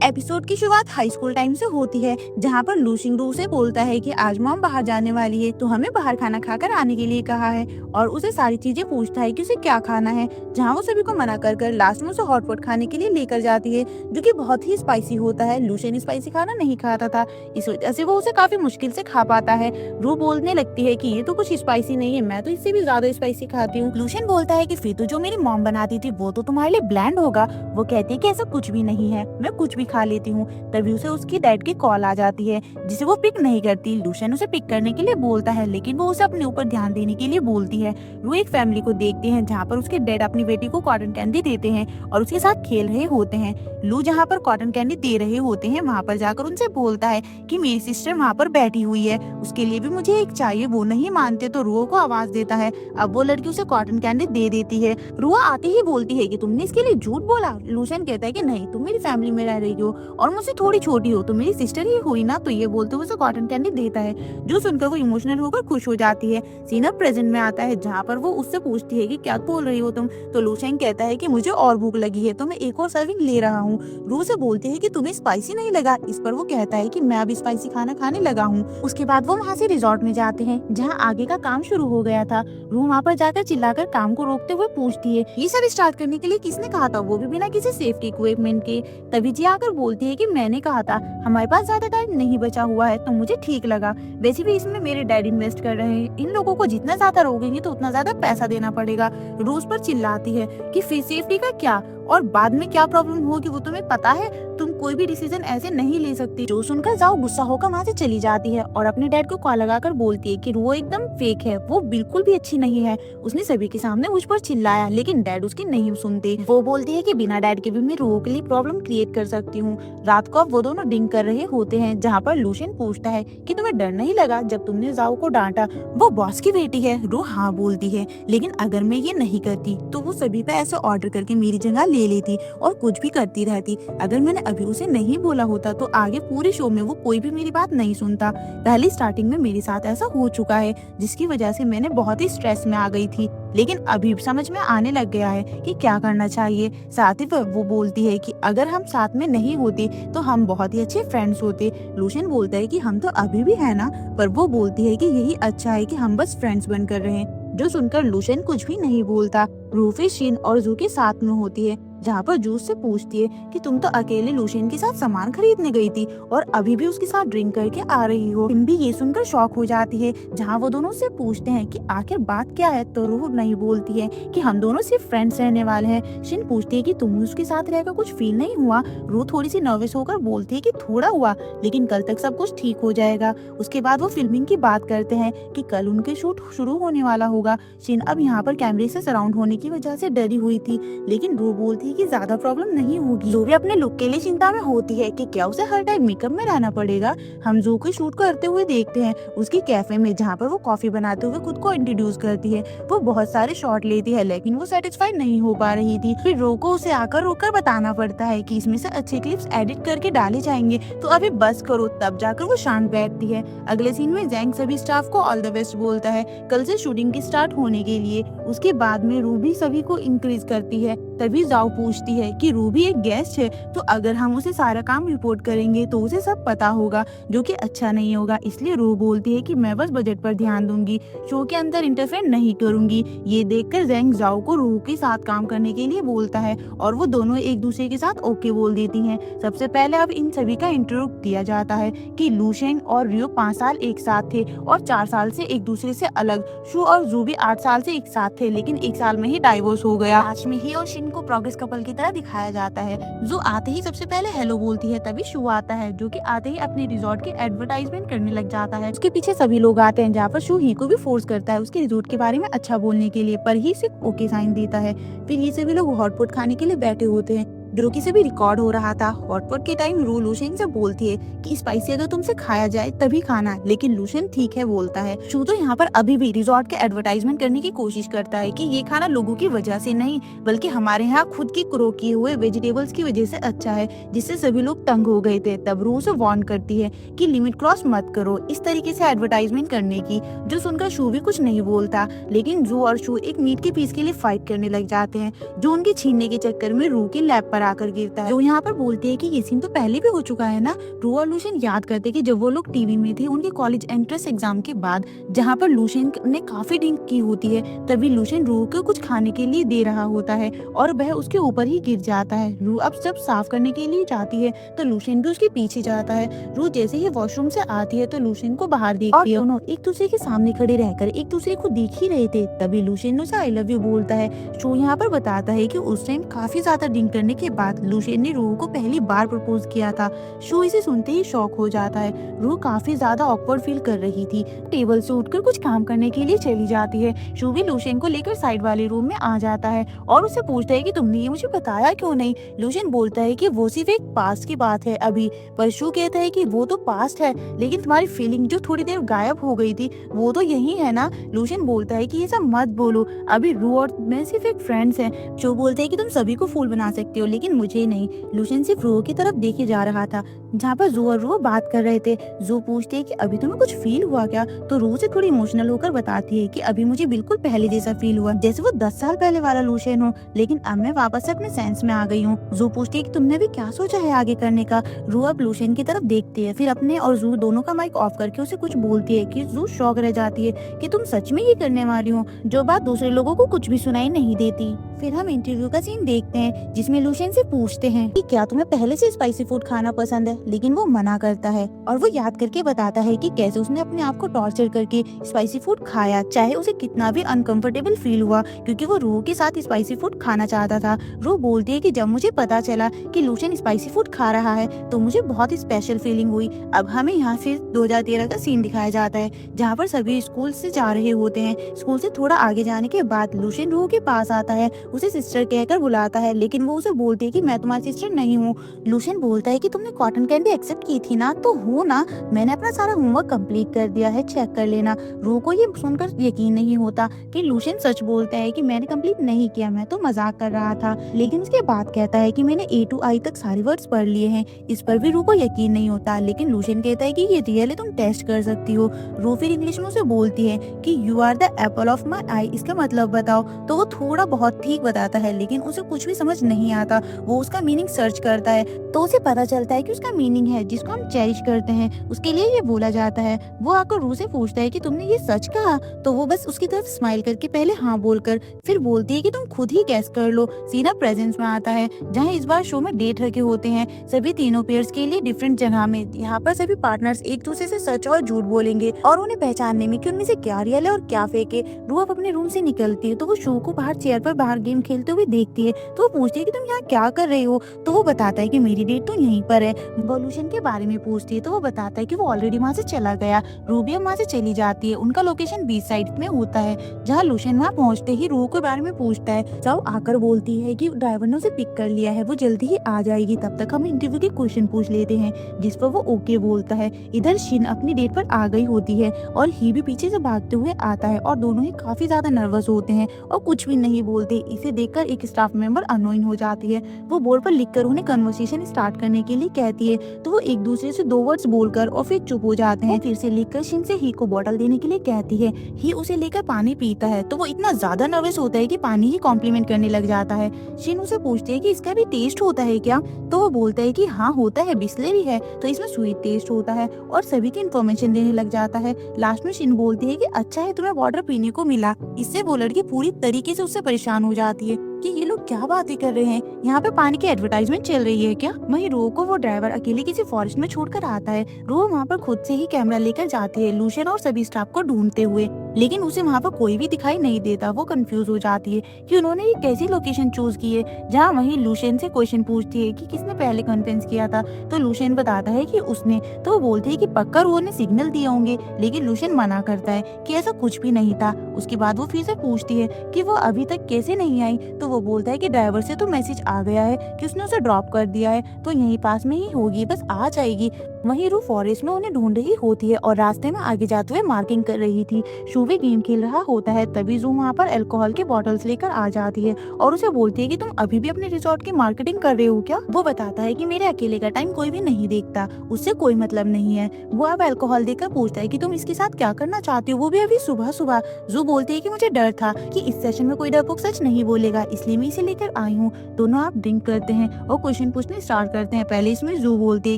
Episode की शुरुआत high school time से होती है, जहाँ पर लूशिंग रू से बोलता है कि आज मॉम बाहर जाने वाली है, तो हमें बाहर खाना खाकर आने के लिए कहा है और उसे सारी चीजें पूछता है कि उसे क्या खाना है, जहाँ वो सभी को मना कर कर लास्ट में उसे हॉटपॉट खाने के लिए लेकर जाती है, जो कि बहुत ही स्पाइसी होता है। लूशियन स्पाइसी खाना नहीं खाता था, इस वजह से वो उसे काफी मुश्किल से खा पाता है। रू बोलने लगती है कि ये तो कुछ स्पाइसी नहीं है, मैं तो इससे भी ज्यादा स्पाइसी खाती हूँ। लूशियन बोलता है कि फिर तो जो मेरी मॉम बनाती थी वो तो तुम्हारे लिए ब्लैंड होगा। वो कहती है कि ऐसा कुछ भी नहीं है, मैं कुछ भी खा लेती हूँ। तभी उसे उसकी डैड की कॉल आ जाती है, जिसे वो पिक नहीं करती। लूशियन उसे पिक करने के लिए बोलता है, लेकिन वो उसे अपने ऊपर ध्यान देने के लिए बोलती है। वो एक फैमिली को देखते हैं जहाँ पर उसके डैड अपनी बेटी को कॉटन कैंडी देते हैं और उसके साथ खेल रहे होते हैं। लू जहाँ पर कॉटन कैंडी दे रहे होते हैं वहाँ पर जाकर उनसे बोलता है कि मेरी सिस्टर वहाँ पर बैठी हुई है, उसके लिए भी मुझे एक चाहिए। वो नहीं मानते तो रुओ को आवाज देता है। अब वो लड़की उसे कॉटन कैंडी दे देती है। रुआ आते ही बोलती है कि तुमने इसके लिए झूठ बोला। लूशियन कहता है कि नहीं, तुम मेरी फैमिली में रह रही हो और मुझसे थोड़ी छोटी हो, तो मेरी सिस्टर ही हुई ना। तो ये बोलते हुए उसे कॉटन कैंडी देता है, जो सुनकर वो इमोशनल होकर खुश हो जाती है। सीन अब प्रेजेंट में आता है, जहाँ पर वो उससे पूछती है कि क्या बोल रही हो तुम। तो लूशियन कहता है कि मुझे और भूख लगी है, तो मैं एक और सर्विंग ले रहा हूँ। रू से बोलती है कि तुम्हें स्पाइसी नहीं लगा। इस पर वो कहता है कि मैं अब स्पाइसी खाना खाने लगा हूँ। उसके बाद वो वहाँ से रिजॉर्ट में जाते हैं, जहाँ आगे का काम शुरू हो गया था। रू वहाँ पर जाकर चिल्लाकर काम को रोकते हुए पूछती है, ये सब स्टार्ट करने के लिए किसने कहा था, वो भी बिना किसी सेफ्टी इक्विपमेंट के। तभी जी आकर बोलती है कि मैंने कहा था, हमारे पास ज्यादा टाइम नहीं बचा हुआ है, तो मुझे ठीक लगा। वैसे भी इसमें मेरे डैड इन्वेस्ट कर रहे हैं, इन लोगों को जितना ज्यादा रोकेंगे तो उतना ज्यादा पैसा देना पड़ेगा। रोज पर चिल्लाती है कि फिर सेफ्टी का क्या और बाद में क्या प्रॉब्लम होगी वो तुम्हें पता है, तुम कोई भी डिसीजन ऐसे नहीं ले सकती। जो सुनकर जाओ गुस्सा होकर वहाँ से चली जाती है और अपने डैड को कॉल लगाकर बोलती है कि वो एकदम फेक है, वो बिल्कुल भी अच्छी नहीं है। उसने सभी के सामने मुझ पर चिल्लाया, लेकिन डैड उसकी नहीं सुनते। वो बोलती है कि बिना डैड के भी मैं रूह के लिए प्रॉब्लम क्रिएट कर सकती हूँ। रात को अब वो दोनों ड्रिंक कर रहे होते हैं, जहाँ पर लूशियन पूछता है कि तुम्हें डर नहीं लगा जब तुमने जाओ को डांटा, वो बॉस की बेटी है। रूह हाँ बोलती है, लेकिन अगर मैं ये नहीं करती तो वो सभी पे ऐसे ऑर्डर करके मेरी जगह ले लेती और कुछ भी करती रहती। अगर मैंने अभी उसे नहीं बोला होता तो आगे पूरे शो में वो कोई भी मेरी बात नहीं सुनता। पहली स्टार्टिंग में मेरे साथ ऐसा हो चुका है, जिसकी वजह से मैंने बहुत ही स्ट्रेस में आ गई थी, लेकिन अभी समझ में आने लग गया है कि क्या करना चाहिए। साथ ही वो बोलती है कि अगर हम साथ में नहीं होते तो हम बहुत ही अच्छे फ्रेंड्स होते। लूशियन बोलता है कि हम तो अभी भी है ना, पर वो बोलती है कि यही अच्छा है कि हम बस फ्रेंड्स बनकर रहें। जो सुनकर लूशियन कुछ भी नहीं बोलता। रूफी, शिन और जू के साथ में होती है, जहाँ पर जूस से पूछती है कि तुम तो अकेले लूशियन के साथ सामान खरीदने गई थी और अभी भी उसके साथ ड्रिंक करके आ रही हो। शिन भी ये सुनकर शॉक हो जाती है, जहाँ वो दोनों से पूछते हैं कि आखिर बात क्या है। तो रूह नहीं बोलती है कि हम दोनों सिर्फ फ्रेंड्स रहने वाले हैं। शिन पूछती है कि तुम्हें उसके साथ रहकर कुछ फील नहीं हुआ। रूह थोड़ी सी नर्वस होकर बोलती है कि थोड़ा हुआ, लेकिन कल तक सब कुछ ठीक हो जाएगा। उसके बाद वो फिल्मिंग की बात करते हैं कि कल उनके शूट शुरू होने वाला होगा। शिन अब यहाँ पर कैमरे से सराउंड होने की वजह से डरी हुई थी, लेकिन रूह बोलती है कि ज्यादा प्रॉब्लम नहीं होगी। जू भी अपने लुक के लिए चिंता में होती है कि क्या उसे हर टाइम मेकअप में रहना पड़ेगा। हम जू को शूट करते हुए देखते हैं उसकी कैफे में, जहाँ पर वो कॉफी बनाते हुए खुद को इंट्रोड्यूस करती है। वो बहुत सारे शॉट लेती है, लेकिन वो सेटिस्फाइड नहीं हो पा रही थी। फिर रो को उसे आकर रोकर बताना पड़ता है कि इसमें से अच्छे क्लिप्स एडिट करके डाले जाएंगे, तो अभी बस करो। तब जाकर वो शांत बैठती है। अगले सीन में जैंग सभी स्टाफ को ऑल द बेस्ट बोलता है कल से शूटिंग की स्टार्ट होने के लिए। उसके बाद में रूबी सभी को इंक्रीज करती है। तभी जाओ पूछती है कि रूबी एक गेस्ट है, तो अगर हम उसे सारा काम रिपोर्ट करेंगे तो उसे सब पता होगा, जो कि अच्छा नहीं होगा। इसलिए रू बोलती है कि मैं बस बजट पर ध्यान दूंगी, शो के अंदर इंटरफेयर नहीं करूंगी। ये देखकर जैंग जाओ को रू के साथ काम करने के लिए बोलता है और वो दोनों एक दूसरे के साथ ओके बोल देती हैं। सबसे पहले अब इन सभी का इंट्रो दिया जाता है कि लूशियन और रियो 5 साल एक साथ थे और 4 साल से एक दूसरे से अलग। शू और जू भी 8 साल से एक साथ थे, लेकिन 1 साल में ही डाइवोर्स हो गया। आज में ही और शिन को प्रोग्रेस कपल की तरह दिखाया जाता है। जो आते ही सबसे पहले हेलो बोलती है, तभी शू आता है, जो कि आते ही अपने रिजॉर्ट की एडवर्टाइजमेंट करने लग जाता है। उसके पीछे सभी लोग आते हैं, जहाँ पर शू ही को भी फोर्स करता है उसके रिजॉर्ट के बारे में अच्छा बोलने के लिए, पर ही सिर्फ ओके साइन देता है। फिर ये सभी लोग हॉटपॉट खाने के लिए बैठे होते हैं, जो कि से भी रिकॉर्ड हो रहा था। हॉटपॉट के टाइम रू लूशियन से बोलती है कि स्पाइसी अगर तुमसे खाया जाए तभी खाना, लेकिन लूशियन ठीक है बोलता है। शू तो यहाँ पर अभी भी रिजॉर्ट के एडवर्टाइजमेंट करने की कोशिश करता है कि ये खाना लोगों की वजह से नहीं, बल्कि हमारे यहाँ खुद की ग्रो किए हुए वेजिटेबल्स की वजह से अच्छा है, जिससे सभी लोग तंग हो गए थे। तब रू उसे वार्न करती है कि लिमिट क्रॉस मत करो इस तरीके से एडवर्टाइजमेंट करने की, जो सुनकर शू भी कुछ नहीं बोलता। लेकिन जू और शू एक मीट के पीस के लिए फाइट करने लग जाते हैं, जो उनके छीनने के चक्कर में रू की लैब पर आकर गिरता है। जो यहाँ पर बोलती है कि ये सीन तो पहले भी हो चुका है ना। रू और लूशियन याद करते कि जब वो लोग टीवी में थे उनके कॉलेज एंट्रेंस एग्जाम के बाद, जहाँ पर लूशियन ने काफी ड्रिंक की होती है, तभी लूशियन रू को कुछ खाने के लिए दे रहा होता है और वह उसके ऊपर ही गिर जाता है। रू अब जब साफ करने के लिए जाती है तो लूशियन भी उसके पीछे जाता है। रू जैसे ही वॉशरूम से आती है तो लूशियन को बाहर देखती है। दोनों एक दूसरे के सामने खड़े रहकर एक दूसरे को देख ही रहे थे, तभी लूशियन उसे आई लव यू बोलता है। शो यहाँ पर बताता है कि उस टाइम काफी ज्यादा ड्रिंक करने के बाद लूशियन ने रू को पहली बार प्रपोज किया था। शो इसे सुनते ही शॉक हो जाता है। रू काफी ज्यादा ऑकवर्ड फील कर रही थी, टेबल से उठकर कुछ काम करने के लिए चली जाती है। शो भी लूशियन को लेकर साइड वाले रूम में आ जाता है और उससे पूछता है कि तुमने ये मुझे बताया क्यों नहीं। लूशियन बोलता है कि वो सिर्फ एक पास्ट की बात है अभी, पर शो कहता है कि वो तो पास्ट है, लेकिन तुम्हारी फीलिंग जो थोड़ी देर गायब हो गई थी वो तो यही है ना। लूशियन बोलता है कि ये सब मत बोलो, अभी रू और मैं सिर्फ एक फ्रेंड्स हैं। शो बोलते है कि तुम सभी को फूल बना सकते हो लेकिन मुझे नहीं। लूशियन सिर्फ रू की तरफ देखे जा रहा था जहाँ पर रू और रू बात कर रहे थे। जो पूछते है कि अभी तुम्हें कुछ फील हुआ क्या, तो रू से थोड़ी इमोशनल होकर बताती है कि अभी मुझे बिल्कुल पहले जैसा फील हुआ, जैसे वो 10 साल पहले वाला लूशियन हो, लेकिन अब मैं वापस से अपने सेंस में आ गई हूँ। जो पूछती है कि तुमने भी क्या सोचा है आगे करने का। रू अब लूशियन की तरफ देखती है, फिर अपने और जू दोनों का माइक ऑफ करके उसे कुछ बोलती है कि जू शॉक रह जाती है कि तुम सच में ये करने वाली हो, जो बात दूसरे लोगों को कुछ भी सुनाई नहीं देती। फिर हम इंटरव्यू का सीन देखते हैं जिसमें लूशियन से पूछते हैं कि क्या तुम्हें पहले से स्पाइसी फूड खाना पसंद है, लेकिन वो मना करता है और वो याद करके बताता है कि कैसे उसने अपने आप को टॉर्चर करके स्पाइसी फूड खाया, चाहे उसे कितना भी अनकंफर्टेबल फील हुआ, क्योंकि वो रू के साथ स्पाइसी फूड खाना चाहता था। रू बोलती है कि जब मुझे पता चला कि लूशियन स्पाइसी फूड खा रहा है तो मुझे बहुत स्पेशल फीलिंग हुई। अब हमें यहाँ फिर 2013 का सीन दिखाया जाता है जहाँ पर सभी स्कूल से जा रहे होते हैं। स्कूल से थोड़ा आगे जाने के बाद लूशियन रू के पास आता है, उसे सिस्टर कहकर बुलाता है, लेकिन वो उसे बोलती है कि मैं तुम्हारी सिस्टर नहीं हूँ। लूशियन बोलता है कि तुमने कॉटन कैंडी एक्सेप्ट की थी ना, तो हो ना, मैंने अपना सारा होमवर्क कंप्लीट कर दिया है, चेक कर लेना। रू को ये सुनकर यकीन नहीं होता कि लूशियन सच बोलता है कि मैंने कंप्लीट नहीं किया, मैं तो मजाक कर रहा था। लेकिन उसके बाद कहता है कि मैंने A to I तक सारे वर्ड्स पढ़ लिए हैं। इस पर भी रू को यकीन नहीं होता, लेकिन लूशियन कहता है कि ये रियल है, तुम टेस्ट कर सकती हो। रू फिर इंग्लिश में उसे बोलती है कि you are the apple of my eye, इसका मतलब बताओ। तो वो थोड़ा बहुत ठीक बताता है, लेकिन उसे कुछ भी समझ नहीं आता। वो उसका मीनिंग सर्च करता है तो उसे पता चलता है कि उसका मीनिंग है जिसको हम चेरिश करते हैं, उसके लिए ये बोला जाता है। वो आकर रू से पूछता है कि तुमने ये सच कहा, तो वो बस उसकी तरफ स्माइल करके पहले हाँ बोलकर फिर बोलती है कि तुम खुद ही गैस कर लो। सीना प्रेजेंस में आता है जहाँ इस बार शो में डेट रखे होते हैं सभी तीनों पेयर्स के लिए डिफरेंट जगह में। यहाँ पर सभी पार्टनर्स एक दूसरे से सच और झूठ बोलेंगे और उन्हें पहचानने में कि उनमें से क्या रियल है और क्या फेक है। रू अब अपने रूम से निकलती है तो वो शो को बाहर चेयर पर बाहर गेम खेलते हुए देखती है, तो वो पूछती है कि तुम यहाँ क्या कर रही हो, तो वो बताता है कि मेरी डेट तो यहीं पर है। लूशियन के बारे में पूछती है तो वो बताता है कि वो ऑलरेडी वहाँ से चला गया। रू भी वहाँ से चली जाती है। उनका लोकेशन बीच साइड में होता है जहाँ लूशियन वहाँ पहुँचते ही रू के बारे में पूछता है। जब आकर बोलती है कि ड्राइवर ने उसे पिक कर लिया है, वो जल्दी ही आ जाएगी। तब तक हम इंटरव्यू के क्वेश्चन पूछ लेते हैं जिस पर वो ओके बोलता है। इधर शिन अपनी डेट पर आ गई होती है और ही भी पीछे से भागते हुए आता है और दोनों ही काफी ज्यादा नर्वस होते हैं और कुछ भी नहीं बोलते। इसे देखकर एक स्टाफ मेंबर अनोइंग हो जाती है। वो बोर्ड पर लिखकर उन्हें कन्वर्सेशन स्टार्ट करने के लिए कहती है, तो वो एक दूसरे से 2 वर्ड्स बोलकर और फिर चुप हो जाते हैं। फिर से लिखकर शिन से ही को बोतल देने के लिए कहती है। ही उसे लेकर पानी पीता है तो वो इतना ज्यादा नर्वस होता है कि पानी ही कॉम्प्लीमेंट करने लग जाता है। शिन उसे पूछती है कि इसका भी टेस्ट होता है क्या, तो वो बोलता है कि हाँ होता है, बिस्लरी है तो इसमें स्वीट टेस्ट होता है और सभी की इन्फॉर्मेशन देने लग जाता है। लास्ट में शिन बोलती है कि अच्छा है तुम्हें वाटर पीने को मिला। इससे वो लड़की पूरी तरीके से उससे परेशान हो जाती है कि ये लोग क्या बातें कर रहे हैं, यहाँ पे पानी की एडवर्टाइजमेंट चल रही है क्या। वहीं रो को वो ड्राइवर अकेले किसी फॉरेस्ट में छोड़कर आता है। रो वहाँ पर खुद से ही कैमरा लेकर जाती है लूशियन और सभी स्टाफ को ढूंढते हुए, लेकिन उसे वहाँ पर कोई भी दिखाई नहीं देता। वो कंफ्यूज हो जाती है कि उन्होंने ये कैसी लोकेशन चूज की है। जहाँ वहीं लूशियन से क्वेश्चन पूछती है कि किसने पहले कन्विंस किया था, तो लूशियन बताता है कि उसने। तो वो बोलती है कि पक्का रो ने सिग्नल दिए होंगे, लेकिन लूशियन मना करता है कि ऐसा कुछ भी नहीं था। उसके बाद वो फिर से पूछती है कि वो अभी तक कैसे नहीं आई, तो वो बोलता है कि ड्राइवर से तो मैसेज आ गया है कि उसने उसे ड्रॉप कर दिया है, तो यहीं पास में ही होगी, बस आ जाएगी। वहीं रू फॉरेस्ट में उन्हें ढूंढ रही होती है और रास्ते में आगे जाते हुए मार्किंग कर रही थी। शू भी गेम खेल रहा होता है, तभी जू वहाँ पर अल्कोहल के बॉटल्स लेकर आ जाती है और उसे बोलती है कि तुम अभी भी अपने रिजॉर्ट की मार्केटिंग कर रहे हो क्या? वो बताता है कि मेरे अकेले का टाइम कोई भी नहीं देखता, उससे कोई मतलब नहीं है। वो अब अल्कोहल देकर पूछता है कि तुम इसके साथ क्या करना चाहती हो, वो भी अभी सुबह सुबह। जू बोलती है कि मुझे डर था कि इस सेशन में कोई डरपोक सच नहीं बोलेगा, इसलिए मैं इसे लेकर आई हूँ। दोनों आप ड्रिंक करते हैं और क्वेश्चन पूछने स्टार्ट करते हैं। पहले इसमें जू बोलती है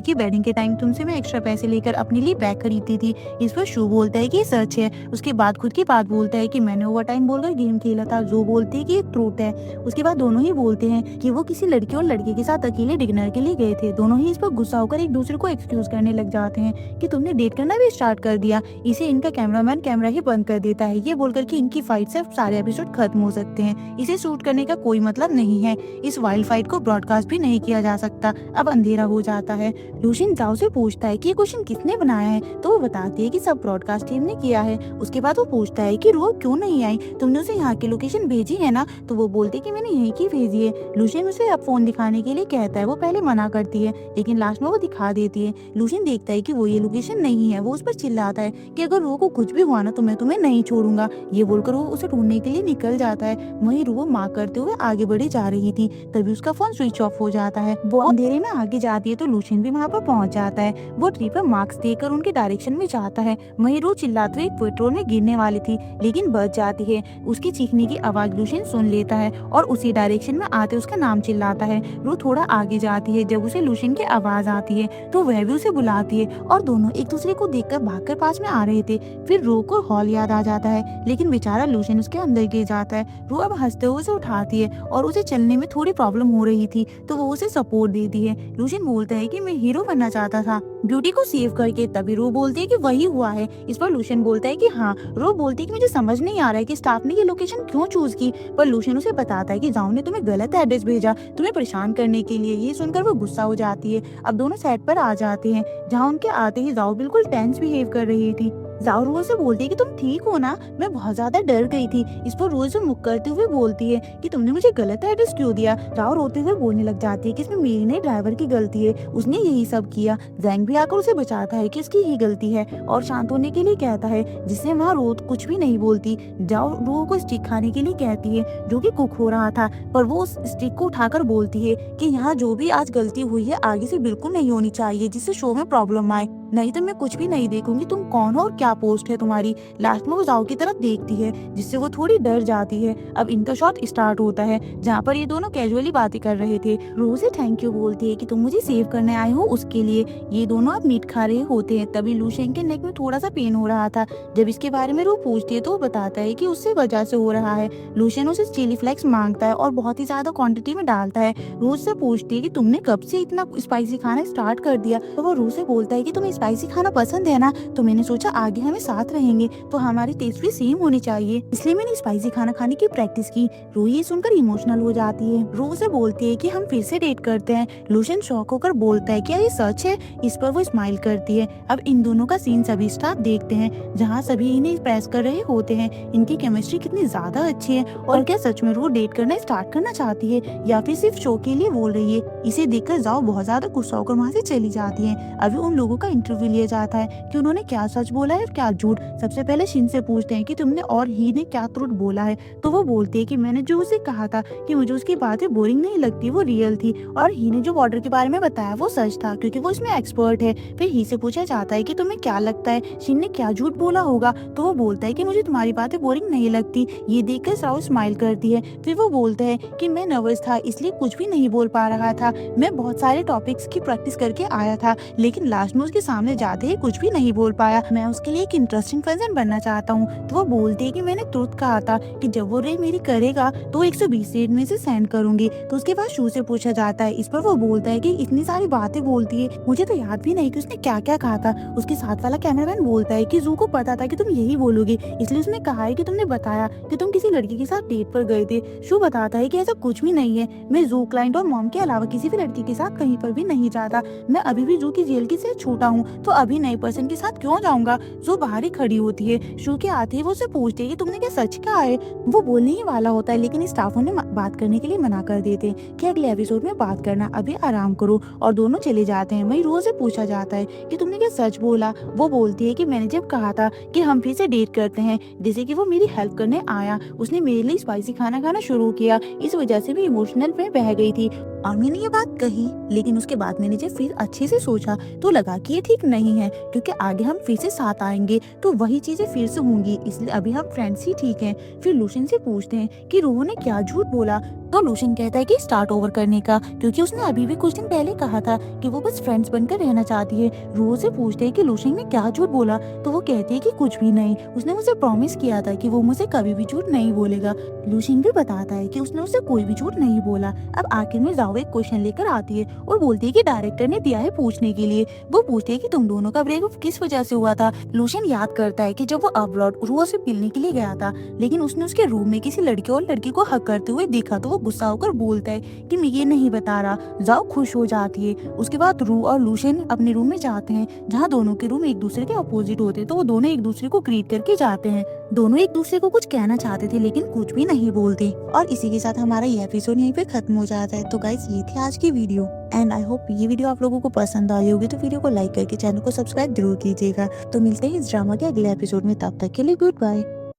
कि वेडिंग के टाइम तुमसे मैं एक्स्ट्रा पैसे लेकर अपने लिए बैग खरीदती थी। इस पर शू बोलता है कि ये सच है। उसके बाद खुद की बात बोलता है कि मैंने ओवर टाइम बोलकर गेम खेला था। जू बोलती है कि ये ट्रूथ है। उसके बाद दोनों ही बोलते हैं कि वो किसी लड़की और लड़के के साथ अकेले डिनर के लिए गए थे। दोनों ही इस पर गुस्सा होकर एक दूसरे को एक्सक्यूज करने लग जाते हैं कि तुमने डेट करना भी स्टार्ट कर दिया। इसे इनका कैमरामैन कैमरा ही बंद कर देता है, ये बोलकर कि इनकी फाइट से सारे एपिसोड खत्म हो सकते हैं, इसे शूट करने का कोई मतलब नहीं है, इस वाइल्ड फाइट को ब्रॉडकास्ट भी नहीं किया जा सकता। अब अंधेरा हो जाता है। लूशिन जाओ से पूछता है कि ये क्वेश्चन किसने बनाया है, तो वो बताती है कि सब ब्रॉडकास्ट टीम ने किया है। उसके बाद वो पूछता है कि रो क्यों नहीं आई, तुमने उसे यहाँ की लोकेशन भेजी है ना, तो वो बोलती है कि मैंने यहीं की भेजी है। लूशिन उसे अब फोन दिखाने के लिए कहता है, वो पहले मना करती है लेकिन लास्ट में वो दिखा देती है। लूशिन देखता है कि वो ये लोकेशन नहीं है। वो उस पर चिल्लाता है कि अगर रो को कुछ भी हुआ ना तो मैं तुम्हें नहीं छोड़ूंगा। ये बोलकर वो उसे ढूंढने के लिए निकल जाता है। वहीं रो माँ करते हुए आगे बढ़ी जा रही थी, तभी उसका फोन स्विच ऑफ हो जाता है। वो अंधेरे में आगे जाती है तो लूशिन भी वहाँ पर पहुंच जाता है। वो ट्री पर मार्क्स देकर उनके डायरेक्शन में जाता है। वहीं रो चिल्लाते हुए एक पेट्रोल में गिरने वाली थी लेकिन बच जाती है। उसकी चीखने की आवाज लूशिन सुन लेता है और उसी डायरेक्शन में आते उसका नाम चिल्लाता है। रो थोड़ा आगे जाती है। जब उसे लूशिन की आवाज आती है तो वह भी उसे बुलाती है और दोनों एक दूसरे को देखकर भागकर पास में आ रहे थे। फिर रो को हॉल याद आ जाता है लेकिन बेचारा लूशिन उसके अंदर गिर जाता है। रो अब हंसते हुए उसे उठाती है और उसे चलने में थोड़ी प्रॉब्लम हो रही थी तो वो उसे सपोर्ट देती है। लूशिन बोलता है कि मैं हीरो बनना चाहता था ब्यूटी को सेव करके, तभी रो बोलती है कि वही हुआ है। इस पर लूशिन बोलता है कि हाँ। रो बोलती है कि मुझे समझ नहीं आ रहा है कि स्टाफ ने ये लोकेशन क्यों चूज की, पर लूशिन उसे बताता है कि जाओ ने तुम्हें गलत एड्रेस भेजा तुम्हें परेशान करने के लिए। ये सुनकर वो गुस्सा हो जाती है। अब दोनों सेट पर आ जाते हैं जहाँ उनके आते ही जाओ बिल्कुल टेंस बिहेव कर रही थी। जाओ रोज से बोलती है कि तुम ठीक हो ना, मैं बहुत ज्यादा डर गई थी। इस पर रोज मुख करते हुए बोलती है कि तुमने मुझे गलत एड्रेस क्यों दिया। जाओ रोते हुए बोलने लग जाती है कि इसमें मेरी नहीं ड्राइवर की गलती है, उसने यही सब किया। जैंग भी आकर उसे बचाता है कि इसकी ही गलती है और शांत होने के लिए कहता है, जिससे वहाँ रो कुछ भी नहीं बोलती। जाओ रो को स्टिक खाने के लिए कहती है जो कि कुक हो रहा था, पर वो उस स्टिक को उठाकर बोलती है कि यहाँ जो भी आज गलती हुई है आगे से बिल्कुल नहीं होनी चाहिए, जिससे शो में प्रॉब्लम आए, नहीं तो मैं कुछ भी नहीं देखूंगी तुम कौन हो और क्या पोस्ट है तुम्हारी। लास्ट में वो जाओ की तरफ देखती है जिससे वो थोड़ी डर जाती है। अब इनका शॉट स्टार्ट होता है जहाँ पर ये दोनों कैजुअली बातें कर रहे थे। रो से थैंक यू बोलती है कि तुम मुझे सेव करने आए हो उसके लिए। ये दोनों अब मीट खा रहे होते हैं, तभी लूशिन के नेक में थोड़ा सा पेन हो रहा था। जब इसके बारे में रो पूछती है तो वो बताता है कि उससे वजह से हो रहा है। लूशिन उसे चिली फ्लेक्स मांगता है और बहुत ही ज्यादा क्वांटिटी में डालता है। रो से पूछती है कि तुमने कब से इतना स्पाइसी खाना स्टार्ट कर दिया, तो वो रो से बोलता है कि तुम्हें स्पाइसी खाना पसंद है ना, तो मैंने सोचा आगे हमें साथ रहेंगे तो हमारी टेस्ट भी सेम होनी चाहिए, इसलिए मैंने स्पाइसी खाना खाने की प्रैक्टिस की। रो ये सुनकर इमोशनल हो जाती है। रो से बोलती है कि हम फिर से डेट करते हैं। लूशिन शॉक होकर बोलता है क्या ये सच है। इस पर वो स्माइल करती है। अब इन दोनों का सीन सभी स्टाफ देखते हैं जहाँ सभी इन्हें प्रेस कर रहे होते हैं। इनकी केमिस्ट्री कितनी ज्यादा अच्छी है और क्या सच में रो डेट करना स्टार्ट करना चाहती है या फिर सिर्फ शो के लिए बोल रही है। इसे देखकर जाओ बहुत ज्यादा गुस्सा होकर वहाँ से चली जाती है। अभी उन लोगों का इंटरव्यू लिया जाता है कि उन्होंने क्या सच बोला है और क्या झूठ। सबसे पहले शिन से पूछते हैं कि तुमने और ही ने क्या ट्रूथ बोला है, तो वो बोलती है कि मैंने जो उसे कहा था कि मुझे उसकी बातें बोरिंग नहीं लगती, वो रियल थी, और ही ने जो बॉर्डर के बारे में बताया वो सच था क्योंकि वो इसमें एक्सपर्ट है। फिर ही से पूछा जाता है कि तुम्हें क्या लगता है शिन ने क्या झूठ बोला होगा, तो वो बोलता है कि मुझे तुम्हारी बातें बोरिंग नहीं लगती। ये देखकर साउ स्माइल करती है। फिर वो बोलता है कि मैं नर्वस था इसलिए कुछ भी नहीं बोल पा रहा था, मैं बहुत सारे टॉपिक्स की प्रैक्टिस करके आया था लेकिन लास्ट में उसके सामने जाते ही कुछ भी नहीं बोल पाया, मैं उसके लिए एक इंटरेस्टिंग पर्सन बनना चाहता हूँ। तो वो बोलती है कि मैंने ट्रुथ कहा था कि जब वो रे मेरी करेगा तो 120 रेट में से सेंड करूंगी। तो उसके बाद शू से पूछा जाता है। इस पर वो बोलता है कि इतनी सारी बातें बोलती है, मुझे तो याद भी नहीं कि उसने क्या क्या कहा था। उसके साथ वाला कैमरामैन बोलता है कि जू को पता था कि तुम यही बोलोगे इसलिए उसने कहा है कि तुमने बताया कि तुम किसी लड़की के साथ डेट पर गए थे। शू बताता है कि ऐसा कुछ भी नहीं है, मैं जू क्लाइंट और मॉम के अलावा किसी भी लड़की के साथ कहीं पर भी नहीं जाता, मैं अभी भी जू की जेल की से छूटा हूँ तो अभी नए पर्सन के साथ क्यों जाऊंगा। जो बाहर ही खड़ी होती है। शू के आते ही वो उसे पूछती है कि तुमने क्या सच कहा है। वो बोलने ही वाला होता है लेकिन स्टाफ उन्हें बात करने के लिए मना कर देते हैं कि अगले एपिसोड में बात करना, अभी आराम करो, और दोनों चले जाते हैं। वहीं रोज से पूछा जाता है कि तुमने क्या सच बोला। वो बोलती है कि मैंने जब कहा था कि हम फिर से डेट करते हैं, जैसे कि वो मेरी हेल्प करने आया, उसने मेरे लिए स्पाइसी खाना खाना शुरू किया, इस वजह से भी इमोशनल में बह गई थी। और मैंने ये बात कही, लेकिन उसके बाद मैंने जब फिर अच्छे से सोचा तो लगा कि ये ठीक नहीं है, क्योंकि आगे हम फिर से साथ आएंगे तो वही चीजें फिर से होंगी, इसलिए अभी हम फ्रेंड्स ही ठीक हैं। फिर लूशियन से पूछते हैं कि रूह ने क्या झूठ बोला, तो लूशियन कहता है कि स्टार्ट ओवर करने का, क्योंकि उसने अभी भी कुछ दिन पहले कहा था कि वो बस फ्रेंड्स बनकर रहना चाहती है। रूह से पूछते हैं कि लूशियन ने क्या झूठ बोला, तो वो कहती है कि कुछ भी नहीं, उसने मुझे प्रॉमिस किया था कि वो मुझे कभी भी झूठ नहीं बोलेगा। लूशियन भी बताता है कि उसने उसे कोई भी झूठ नहीं बोला। अब आखिर में जाओ एक क्वेश्चन लेकर आती है और बोलती है कि डायरेक्टर ने दिया है पूछने के लिए। वो पूछती है कि तुम दोनों का ब्रेकअप किस वजह से हुआ था। लूशियन याद करता है कि जब वो अब्रॉड रूह से मिलने के लिए गया था, लेकिन उसने उसके रूम में किसी लड़के और लड़की को हक करते हुए देखा, तो वो गुस्सा होकर बोलता है कि मैं ये नहीं बता रहा। जाओ खुश हो जाती है। उसके बाद रूह और लूशियन अपने रूम में जाते हैं, जहाँ दोनों के रूम एक दूसरे के अपोजिट होते हैं, तो वो दोनों एक दूसरे को ग्रीट करके जाते हैं। दोनों एक दूसरे को कुछ कहना चाहते थे लेकिन कुछ भी नहीं बोलते। और इसी के साथ हमारा ये एपिसोड यहीं पे खत्म हो जाता है। तो गाइस, ये थी आज की वीडियो, एंड आई होप ये वीडियो आप लोगों को पसंद आई होगी। तो वीडियो को लाइक करके चैनल को सब्सक्राइब जरूर कीजिएगा। तो मिलते हैं इस ड्रामा के अगले एपिसोड में, तब तक के लिए गुड बाय।